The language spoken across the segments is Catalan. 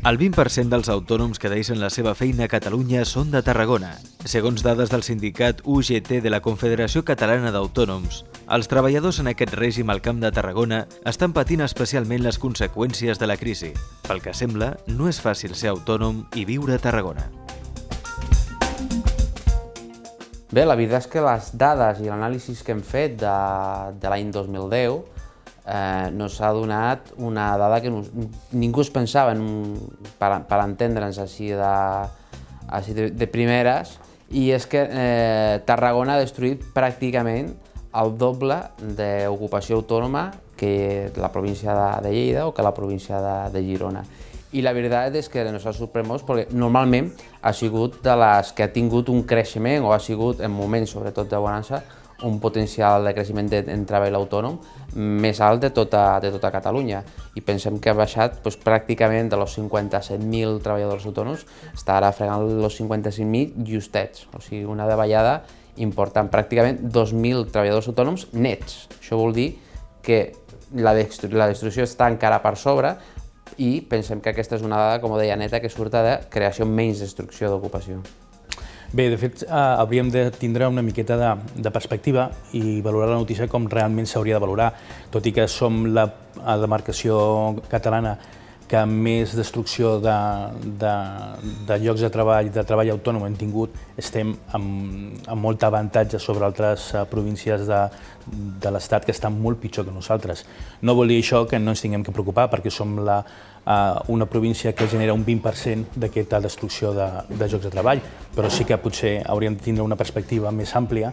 El 20% dels autònoms que deixen la seva feina a Catalunya són de Tarragona. Segons dades del sindicat UGT de la Confederació Catalana d'Autònoms, els treballadors en aquest règim al Camp de Tarragona estan patint especialment les conseqüències de la crisi. Pel que sembla, no és fàcil ser autònom i viure a Tarragona. Bé, la veritat és que les dades i l'anàlisi que hem fet de l'any 2010 nos ha donat una dada que ningú es pensava per entendre'ns així de primeres, i és que Tarragona ha destruït pràcticament el doble d'ocupació autònoma que la província de Lleida o que la província de Girona. I la veritat és que ens ha sorprès molt perquè normalment ha sigut de les que ha tingut un creixement o ha sigut en moments sobretot de bonança un potencial de creixement en treball autònom més alt de tota Catalunya. I pensem que ha baixat pràcticament de los 57.000 treballadors autònoms, està ara fregant els 55.000 justets, o sigui, una davallada important, pràcticament 2.000 treballadors autònoms nets. Això vol dir que la destrucció està encara per sobre i pensem que aquesta és una dada, com deia, neta, que surt de creació menys destrucció d'ocupació. Bé, de fet, hauríem de tindre una miqueta de perspectiva i valorar la notícia com realment s'hauria de valorar, tot i que som la demarcació catalana que més destrucció de llocs de treball autònom hem tingut, estem amb molt avantatge sobre altres províncies de l'Estat que estan molt pitjor que nosaltres. No vol dir això que no ens tinguem que preocupar, perquè som una província que genera un 20% d'aquesta destrucció de llocs de treball, però sí que potser hauríem de tindre una perspectiva més àmplia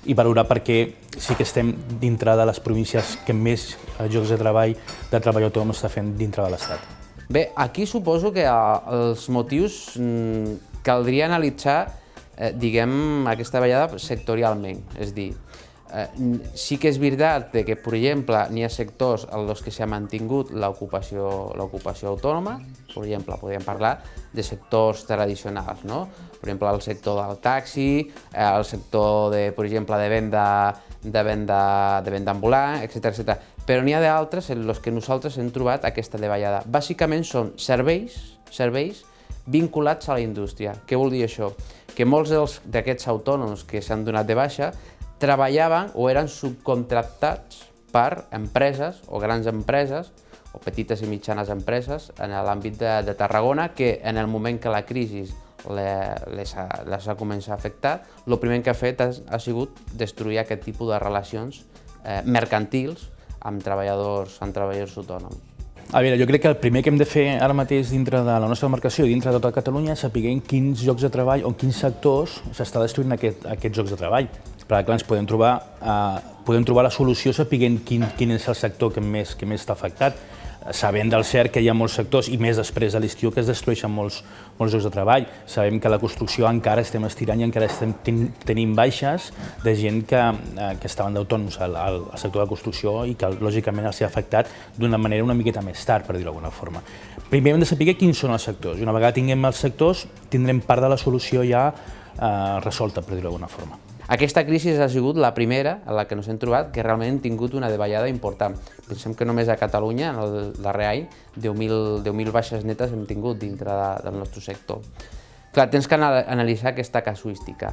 i valorar perquè sí que estem dintre de les províncies que més llocs de treball autònom està fent dintre de l'Estat. Bé, aquí suposo que els motius caldria analitzar, diguem, aquesta davallada sectorialment. És a dir, sí que és veritat que, per exemple, n'hi ha sectors en els que s'ha mantingut l'ocupació autònoma. Per exemple, podríem parlar de sectors tradicionals, no? Per exemple, el sector del taxi, el sector, per exemple, de venda ambulant, etc. Però n'hi ha d'altres en els que nosaltres hem trobat aquesta davallada. Bàsicament són serveis vinculats a la indústria. Què vol dir això? Que molts d'aquests autònoms que s'han donat de baixa treballaven o eren subcontractats per empreses o grans empreses o petites i mitjanes empreses en l'àmbit de Tarragona que en el moment que la crisi les ha començat a afectar, el primer que ha fet ha sigut destruir aquest tipus de relacions mercantils amb treballadors autònoms. A veure, jo crec que el primer que hem de fer ara mateix dintre de la nostra demarcació i dintre de tota Catalunya és saber en quins llocs de treball o en quins sectors s'està destruint aquests llocs de treball. Perquè clar, ens podem trobar la solució sapiguent quin és el sector que més està afectat, sabent del cert que hi ha molts sectors, i més després de l'estiu, que es destrueixen molts llocs de treball. Sabem que la construcció encara estem estirant i encara estem tenint baixes de gent que estaven d'autònoms al sector de la construcció i que lògicament els ha afectat d'una manera una miqueta més tard, per dir-ho d'alguna forma. Primer hem de saber quins són els sectors, i una vegada tinguem els sectors tindrem part de la solució ja resolta, per dir-ho d'alguna forma. Aquesta crisi ha sigut la primera en la que ens hem trobat que realment hem tingut una davallada important. Pensem que només a Catalunya, en el darrer any, 10.000 baixes netes hem tingut dintre del nostre sector. Clar, tens que analitzar aquesta casuística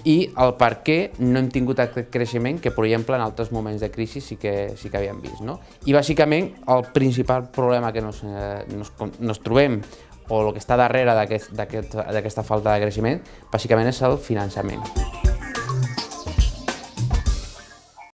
i el per què no hem tingut aquest creixement que, per exemple, en altres moments de crisi sí que havíem vist. I, bàsicament, el principal problema que ens trobem o el que està darrere d'aquesta falta de creixement, bàsicament és el finançament.